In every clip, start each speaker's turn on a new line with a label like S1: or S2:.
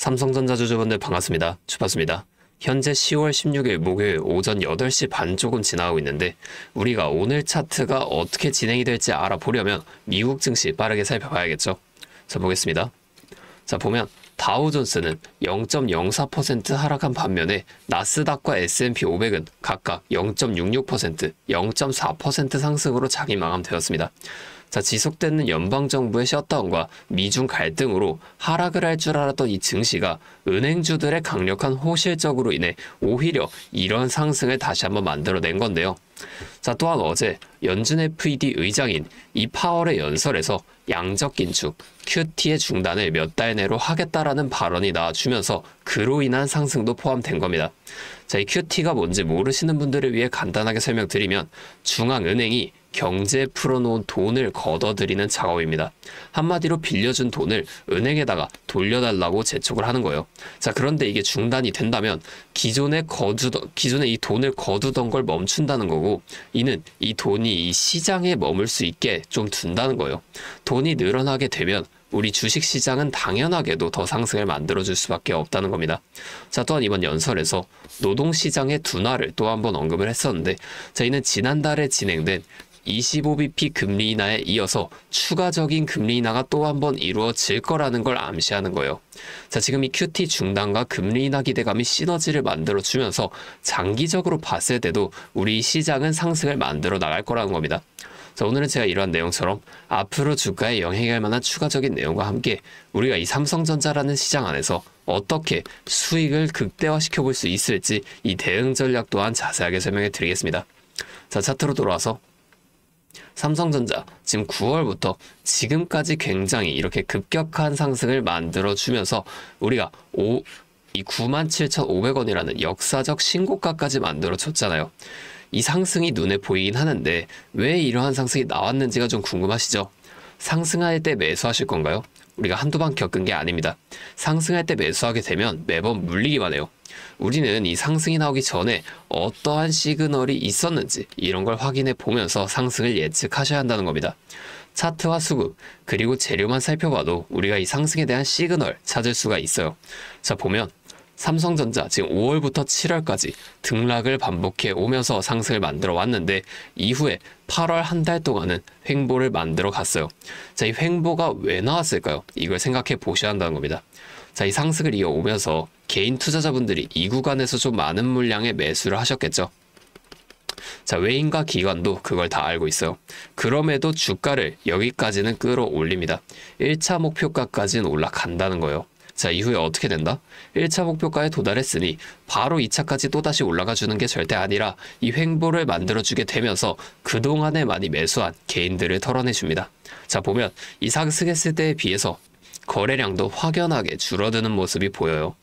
S1: 삼성전자 주주분들 반갑습니다. 주파수입니다. 현재 10월 16일 목요일 오전 8시 반 조금 지나가고 있는데 우리가 오늘 차트가 어떻게 진행이 될지 알아보려면 미국 증시 빠르게 살펴봐야겠죠. 자, 보겠습니다. 자, 보면 다우존스는 0.04% 하락한 반면에 나스닥과 S&P 500은 각각 0.66%, 0.4% 상승으로 장이 마감되었습니다. 자, 지속되는 연방정부의 셧다운과 미중 갈등으로 하락을 할 줄 알았던 이 증시가 은행주들의 강력한 호실적으로 인해 오히려 이런 상승을 다시 한번 만들어낸 건데요. 자, 또한 어제 연준 FED 의장인 이 파월의 연설에서 양적 긴축, QT의 중단을 몇 달 내로 하겠다라는 발언이 나와주면서 그로 인한 상승도 포함된 겁니다. 자, 이 QT가 뭔지 모르시는 분들을 위해 간단하게 설명드리면 중앙은행이 경제에 풀어놓은 돈을 걷어들이는 작업입니다. 한마디로 빌려준 돈을 은행에다가 돌려달라고 재촉을 하는 거예요. 자, 그런데 이게 중단이 된다면 기존에 이 돈을 거두던 걸 멈춘다는 거고, 이는 이 돈이 이 시장에 머물 수 있게 좀 둔다는 거예요. 돈이 늘어나게 되면 우리 주식시장은 당연하게도 더 상승을 만들어줄 수밖에 없다는 겁니다. 자, 또한 이번 연설에서 노동시장의 둔화를 또 한 번 언급을 했었는데, 저희는 지난달에 진행된 25bp 금리 인하에 이어서 추가적인 금리 인하가 또 한 번 이루어질 거라는 걸 암시하는 거예요. 자, 지금 이 QT 중단과 금리 인하 기대감이 시너지를 만들어주면서 장기적으로 봤을 때도 우리 시장은 상승을 만들어 나갈 거라는 겁니다. 자, 오늘은 제가 이러한 내용처럼 앞으로 주가에 영향할 만한 추가적인 내용과 함께 우리가 이 삼성전자라는 시장 안에서 어떻게 수익을 극대화시켜 볼 수 있을지 이 대응 전략 또한 자세하게 설명해 드리겠습니다. 자, 차트로 돌아와서 삼성전자 지금 9월부터 지금까지 굉장히 이렇게 급격한 상승을 만들어주면서 우리가 이 97,500원이라는 역사적 신고가까지 만들어줬잖아요. 이 상승이 눈에 보이긴 하는데 왜 이러한 상승이 나왔는지가 좀 궁금하시죠? 상승할 때 매수하실 건가요? 우리가 한두 번 겪은 게 아닙니다. 상승할 때 매수하게 되면 매번 물리기만 해요. 우리는 이 상승이 나오기 전에 어떠한 시그널이 있었는지 이런 걸 확인해 보면서 상승을 예측하셔야 한다는 겁니다. 차트와 수급 그리고 재료만 살펴봐도 우리가 이 상승에 대한 시그널 찾을 수가 있어요. 자, 보면 삼성전자 지금 5월부터 7월까지 등락을 반복해 오면서 상승을 만들어 왔는데 이후에 8월 한 달 동안은 횡보를 만들어 갔어요. 자, 이 횡보가 왜 나왔을까요? 이걸 생각해 보셔야 한다는 겁니다. 자, 이 상승을 이어오면서 개인 투자자분들이 이 구간에서 좀 많은 물량의 매수를 하셨겠죠. 자, 외인과 기관도 그걸 다 알고 있어요. 그럼에도 주가를 여기까지는 끌어올립니다. 1차 목표가까지는 올라간다는 거예요. 자, 이후에 어떻게 된다? 1차 목표가에 도달했으니 바로 2차까지 또다시 올라가 주는 게 절대 아니라 이 횡보를 만들어주게 되면서 그동안에 많이 매수한 개인들을 털어내줍니다. 자, 보면 이 상승했을 때에 비해서 거래량도 확연하게 줄어드는 모습이 보여요.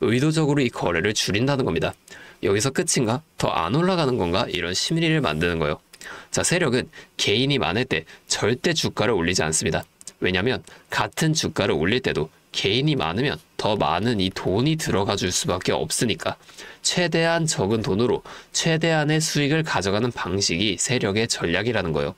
S1: 의도적으로 이 거래를 줄인다는 겁니다. 여기서 끝인가? 더 안 올라가는 건가? 이런 심리를 만드는 거예요. 자, 세력은 개인이 많을 때 절대 주가를 올리지 않습니다. 왜냐하면 같은 주가를 올릴 때도 개인이 많으면 더 많은 이 돈이 들어가 줄 수밖에 없으니까 최대한 적은 돈으로 최대한의 수익을 가져가는 방식이 세력의 전략이라는 거예요.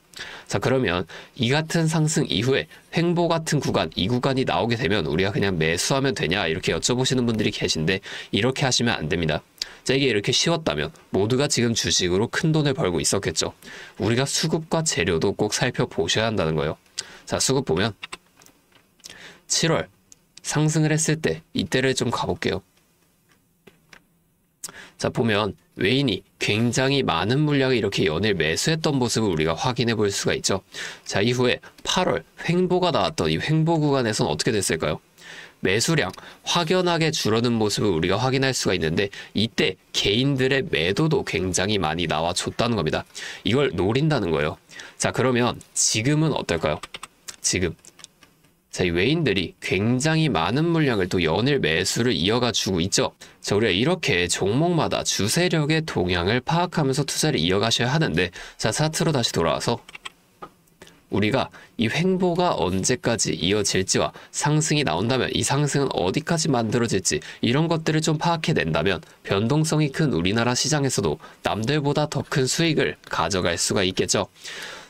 S1: 자, 그러면 이 같은 상승 이후에 횡보 같은 구간, 이 구간이 나오게 되면 우리가 그냥 매수하면 되냐 이렇게 여쭤보시는 분들이 계신데 이렇게 하시면 안 됩니다. 자, 이게 이렇게 쉬웠다면 모두가 지금 주식으로 큰 돈을 벌고 있었겠죠. 우리가 수급과 재료도 꼭 살펴보셔야 한다는 거예요. 자, 수급 보면 7월 상승을 했을 때 이때를 좀 가볼게요. 자, 보면 외인이 굉장히 많은 물량을 이렇게 연일 매수했던 모습을 우리가 확인해 볼 수가 있죠. 자, 이후에 8월 횡보가 나왔던 이 횡보 구간에서는 어떻게 됐을까요? 매수량 확연하게 줄어든 모습을 우리가 확인할 수가 있는데 이때 개인들의 매도도 굉장히 많이 나와줬다는 겁니다. 이걸 노린다는 거예요. 자, 그러면 지금은 어떨까요? 지금 자, 이 외인들이 굉장히 많은 물량을 또 연일 매수를 이어가 주고 있죠. 자, 우리가 이렇게 종목마다 주세력의 동향을 파악하면서 투자를 이어가셔야 하는데, 자, 차트로 다시 돌아와서 우리가 이 횡보가 언제까지 이어질지와 상승이 나온다면 이 상승은 어디까지 만들어질지 이런 것들을 좀 파악해낸다면 변동성이 큰 우리나라 시장에서도 남들보다 더 큰 수익을 가져갈 수가 있겠죠.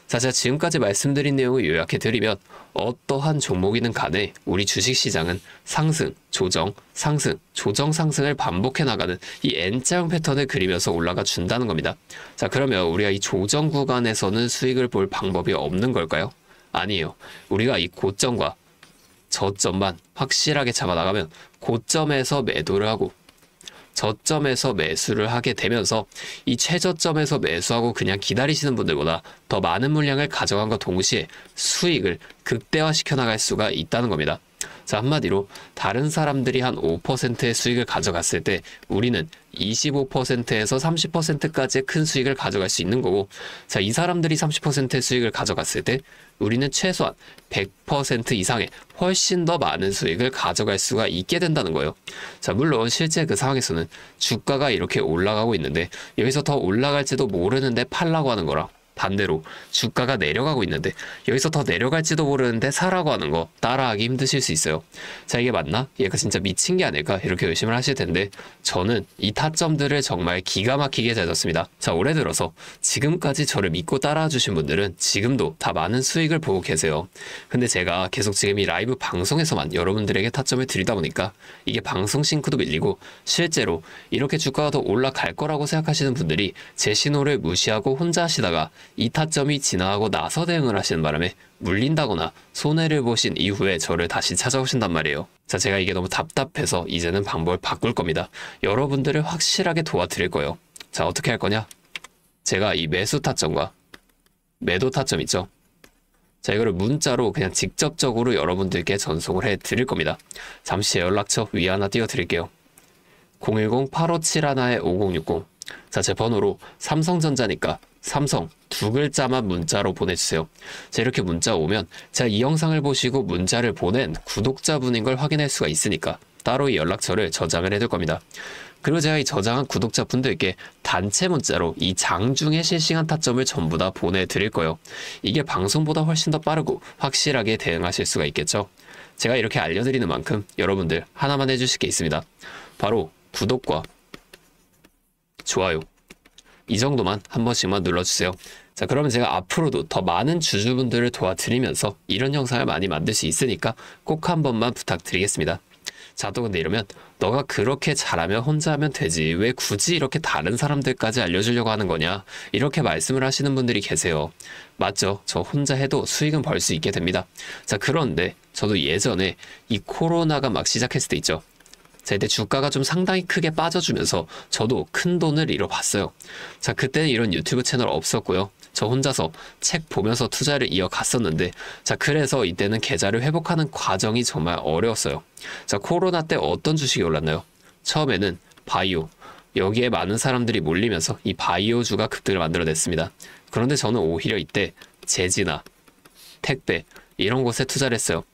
S1: 자, 제가 지금까지 말씀드린 내용을 요약해 드리면 어떠한 종목이든 간에 우리 주식시장은 상승, 조정, 상승, 조정, 상승을 반복해 나가는 이 N자형 패턴을 그리면서 올라가 준다는 겁니다. 자, 그러면 우리가 이 조정 구간에서는 수익을 볼 방법이 없는 걸까요? 아니에요. 우리가 이 고점과 저점만 확실하게 잡아나가면 고점에서 매도를 하고 저점에서 매수를 하게 되면서 이 최저점에서 매수하고 그냥 기다리시는 분들보다 더 많은 물량을 가져간과 동시에 수익을 극대화시켜 나갈 수가 있다는 겁니다. 자, 한마디로 다른 사람들이 한 5%의 수익을 가져갔을 때 우리는 25%에서 30%까지의 큰 수익을 가져갈 수 있는 거고, 자, 이 사람들이 30%의 수익을 가져갔을 때 우리는 최소한 100% 이상의 훨씬 더 많은 수익을 가져갈 수가 있게 된다는 거예요. 자, 물론 실제 그 상황에서는 주가가 이렇게 올라가고 있는데 여기서 더 올라갈지도 모르는데 팔라고 하는 거랑, 반대로 주가가 내려가고 있는데 여기서 더 내려갈지도 모르는데 사라고 하는 거 따라하기 힘드실 수 있어요. 자, 이게 맞나? 얘가 진짜 미친 게 아닐까? 이렇게 의심을 하실 텐데 저는 이 타점들을 정말 기가 막히게 잘 졌습니다. 자, 올해 들어서 지금까지 저를 믿고 따라와 주신 분들은 지금도 다 많은 수익을 보고 계세요. 근데 제가 계속 지금 이 라이브 방송에서만 여러분들에게 타점을 드리다 보니까 이게 방송 싱크도 밀리고 실제로 이렇게 주가가 더 올라갈 거라고 생각하시는 분들이 제 신호를 무시하고 혼자 하시다가 이 타점이 지나가고 나서 대응을 하시는 바람에 물린다거나 손해를 보신 이후에 저를 다시 찾아오신단 말이에요. 자, 제가 이게 너무 답답해서 이제는 방법을 바꿀 겁니다. 여러분들을 확실하게 도와드릴 거예요. 자, 어떻게 할 거냐? 제가 이 매수 타점과 매도 타점 있죠? 자, 이거를 문자로 그냥 직접적으로 여러분들께 전송을 해 드릴 겁니다. 잠시 제 연락처 위에 하나 띄워 드릴게요. 010-8571-5060. 자, 제 번호로 삼성전자니까 삼성 두 글자만 문자로 보내주세요. 자, 이렇게 문자 오면 제가 이 영상을 보시고 문자를 보낸 구독자분인 걸 확인할 수가 있으니까 따로 이 연락처를 저장을 해둘 겁니다. 그리고 제가 이 저장한 구독자분들께 단체 문자로 이 장중에 실시간 타점을 전부 다 보내드릴 거예요. 이게 방송보다 훨씬 더 빠르고 확실하게 대응하실 수가 있겠죠. 제가 이렇게 알려드리는 만큼 여러분들 하나만 해주실 게 있습니다. 바로 구독과 좋아요, 이 정도만 한 번씩만 눌러주세요. 자, 그러면 제가 앞으로도 더 많은 주주분들을 도와드리면서 이런 영상을 많이 만들 수 있으니까 꼭 한 번만 부탁드리겠습니다. 자, 또 근데 이러면 너가 그렇게 잘하면 혼자 하면 되지 왜 굳이 이렇게 다른 사람들까지 알려주려고 하는 거냐, 이렇게 말씀을 하시는 분들이 계세요. 맞죠? 저 혼자 해도 수익은 벌 수 있게 됩니다. 자, 그런데 저도 예전에 이 코로나가 막 시작했을 때 있죠. 자, 이때 주가가 좀 상당히 크게 빠져주면서 저도 큰 돈을 잃어봤어요. 자, 그때는 이런 유튜브 채널 없었고요. 저 혼자서 책 보면서 투자를 이어갔었는데, 자, 그래서 이때는 계좌를 회복하는 과정이 정말 어려웠어요. 자, 코로나 때 어떤 주식이 올랐나요? 처음에는 바이오, 여기에 많은 사람들이 몰리면서 이 바이오주가 급등을 만들어냈습니다. 그런데 저는 오히려 이때 제지나 택배 이런 곳에 투자를 했어요.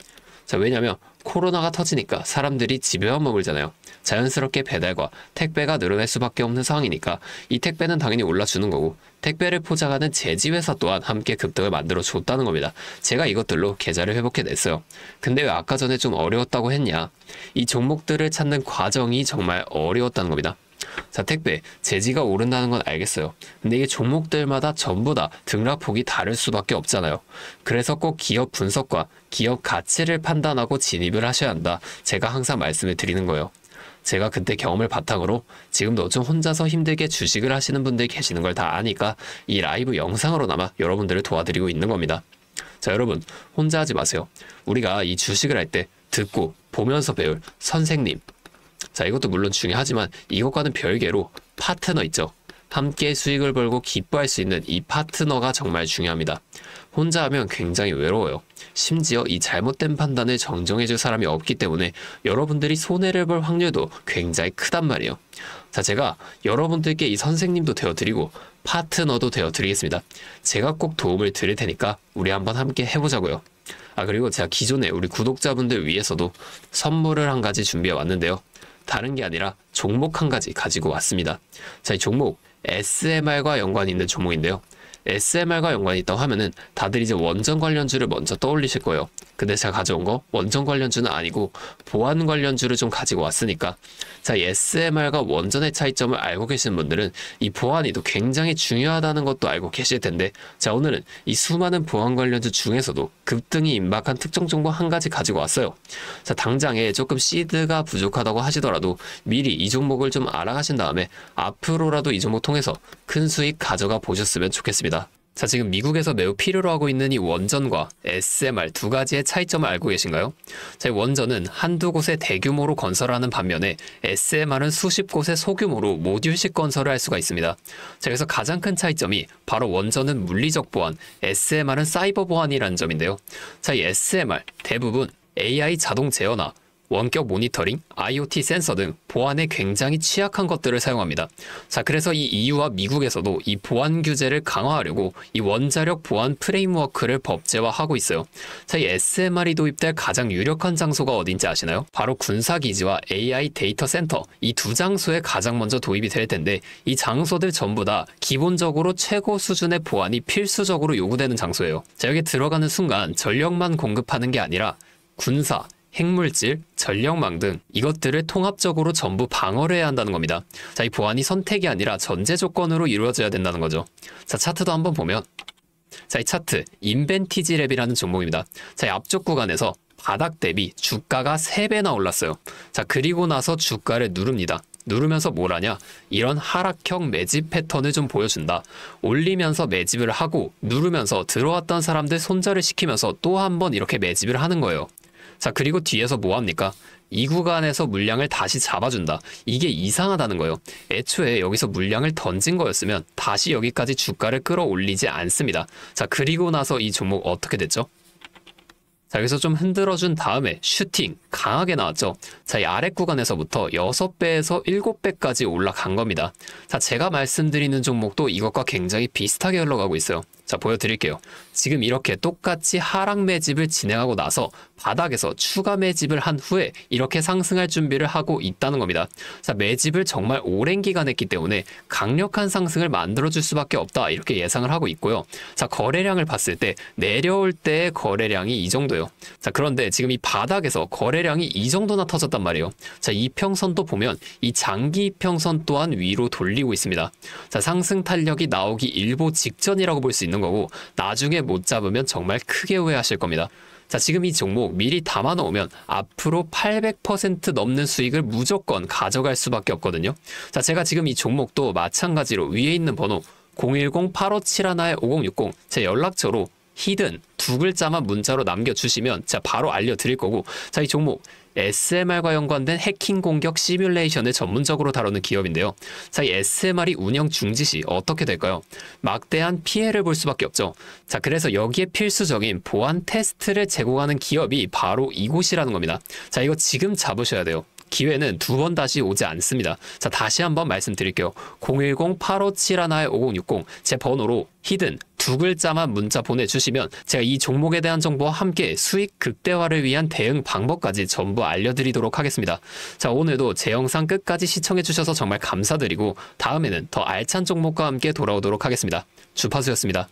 S1: 자, 왜냐면 코로나가 터지니까 사람들이 집에만 머물잖아요. 자연스럽게 배달과 택배가 늘어날 수밖에 없는 상황이니까 이 택배는 당연히 올라주는 거고, 택배를 포장하는 제지회사 또한 함께 급등을 만들어 줬다는 겁니다. 제가 이것들로 계좌를 회복해냈어요. 근데 왜 아까 전에 좀 어려웠다고 했냐? 이 종목들을 찾는 과정이 정말 어려웠다는 겁니다. 자, 택배, 제지가 오른다는 건 알겠어요. 근데 이게 종목들마다 전부 다 등락폭이 다를 수밖에 없잖아요. 그래서 꼭 기업 분석과 기업 가치를 판단하고 진입을 하셔야 한다. 제가 항상 말씀을 드리는 거예요. 제가 그때 경험을 바탕으로 지금도 좀 혼자서 힘들게 주식을 하시는 분들이 계시는 걸 다 아니까 이 라이브 영상으로나마 여러분들을 도와드리고 있는 겁니다. 자, 여러분 혼자 하지 마세요. 우리가 이 주식을 할 때 듣고 보면서 배울 선생님, 자, 이것도 물론 중요하지만 이것과는 별개로 파트너 있죠. 함께 수익을 벌고 기뻐할 수 있는 이 파트너가 정말 중요합니다. 혼자 하면 굉장히 외로워요. 심지어 이 잘못된 판단을 정정해줄 사람이 없기 때문에 여러분들이 손해를 볼 확률도 굉장히 크단 말이에요. 자, 제가 여러분들께 이 선생님도 되어드리고 파트너도 되어드리겠습니다. 제가 꼭 도움을 드릴 테니까 우리 한번 함께 해보자고요. 아, 그리고 제가 기존에 우리 구독자분들 위해서도 선물을 한 가지 준비해 왔는데요. 다른 게 아니라 종목 한 가지 가지고 왔습니다. 자, 이 종목 SMR과 연관이 있는 종목인데요. SMR과 연관이 있다고 하면은 다들 이제 원전 관련주를 먼저 떠올리실 거예요. 근데 제가 가져온 거 원전 관련주는 아니고 보안 관련주를 좀 가지고 왔으니까, 자, 이 SMR과 원전의 차이점을 알고 계시는 분들은 이 보안이 또 굉장히 중요하다는 것도 알고 계실 텐데, 자, 오늘은 이 수많은 보안 관련주 중에서도 급등이 임박한 특정 종목 한 가지 가지고 왔어요. 자, 당장에 조금 시드가 부족하다고 하시더라도 미리 이 종목을 좀 알아가신 다음에 앞으로라도 이 종목 통해서 큰 수익 가져가 보셨으면 좋겠습니다. 자, 지금 미국에서 매우 필요로 하고 있는 이 원전과 SMR 두 가지의 차이점을 알고 계신가요? 자, 이 원전은 한두 곳에 대규모로 건설하는 반면에 SMR은 수십 곳에 소규모로 모듈식 건설을 할 수가 있습니다. 자, 그래서 가장 큰 차이점이 바로 원전은 물리적 보안, SMR은 사이버 보안이라는 점인데요. 자, 이 SMR 대부분 AI 자동 제어나 원격 모니터링, IoT 센서 등 보안에 굉장히 취약한 것들을 사용합니다. 자, 그래서 이 EU와 미국에서도 이 보안 규제를 강화하려고 이 원자력 보안 프레임워크를 법제화하고 있어요. 자, 이 SMR이 도입될 가장 유력한 장소가 어딘지 아시나요? 바로 군사기지와 AI 데이터 센터, 이 두 장소에 가장 먼저 도입이 될 텐데, 이 장소들 전부 다 기본적으로 최고 수준의 보안이 필수적으로 요구되는 장소예요. 자, 여기 들어가는 순간 전력만 공급하는 게 아니라 군사, 핵물질, 전력망 등 이것들을 통합적으로 전부 방어를 해야 한다는 겁니다. 자, 이 보안이 선택이 아니라 전제 조건으로 이루어져야 된다는 거죠. 자, 차트도 한번 보면, 자, 이 차트 인벤티지 랩이라는 종목입니다. 자, 이 앞쪽 구간에서 바닥 대비 주가가 3배나 올랐어요. 자, 그리고 나서 주가를 누릅니다. 누르면서 뭘 하냐? 이런 하락형 매집 패턴을 좀 보여준다. 올리면서 매집을 하고 누르면서 들어왔던 사람들 손절을 시키면서 또 한 번 이렇게 매집을 하는 거예요. 자, 그리고 뒤에서 뭐 합니까? 이 구간에서 물량을 다시 잡아준다. 이게 이상하다는 거예요. 애초에 여기서 물량을 던진 거였으면 다시 여기까지 주가를 끌어올리지 않습니다. 자, 그리고 나서 이 종목 어떻게 됐죠? 자, 여기서 좀 흔들어준 다음에 슈팅 강하게 나왔죠. 자, 이 아래 구간에서부터 6배에서 7배까지 올라간 겁니다. 자, 제가 말씀드리는 종목도 이것과 굉장히 비슷하게 흘러가고 있어요. 자, 보여드릴게요. 지금 이렇게 똑같이 하락 매집을 진행하고 나서 바닥에서 추가 매집을 한 후에 이렇게 상승할 준비를 하고 있다는 겁니다. 자, 매집을 정말 오랜 기간 했기 때문에 강력한 상승을 만들어줄 수밖에 없다, 이렇게 예상을 하고 있고요. 자, 거래량을 봤을 때 내려올 때의 거래량이 이 정도예요. 자, 그런데 지금 이 바닥에서 거래량이 이 정도나 터졌단 말이에요. 자, 이평선도 보면 이 장기 이평선 또한 위로 돌리고 있습니다. 자, 상승 탄력이 나오기 일보 직전이라고 볼 수 있는 거고, 나중에 못 잡으면 정말 크게 후회하실 겁니다. 자, 지금 이 종목 미리 담아 놓으면 앞으로 800% 넘는 수익을 무조건 가져갈 수밖에 없거든요. 자, 제가 지금 이 종목도 마찬가지로 위에 있는 번호 010-8571-5060 제 연락처로 히든 두 글자만 문자로 남겨주시면 제가 바로 알려드릴 거고, 자, 이 종목 SMR과 연관된 해킹 공격 시뮬레이션을 전문적으로 다루는 기업인데요. 자, 이 SMR이 운영 중지 시 어떻게 될까요? 막대한 피해를 볼 수밖에 없죠. 자, 그래서 여기에 필수적인 보안 테스트를 제공하는 기업이 바로 이곳이라는 겁니다. 자, 이거 지금 잡으셔야 돼요. 기회는 두 번 다시 오지 않습니다. 자, 다시 한번 말씀드릴게요. 010-8571-5060 제 번호로 히든 두 글자만 문자 보내주시면 제가 이 종목에 대한 정보와 함께 수익 극대화를 위한 대응 방법까지 전부 알려드리도록 하겠습니다. 자, 오늘도 제 영상 끝까지 시청해주셔서 정말 감사드리고 다음에는 더 알찬 종목과 함께 돌아오도록 하겠습니다. 주파수였습니다.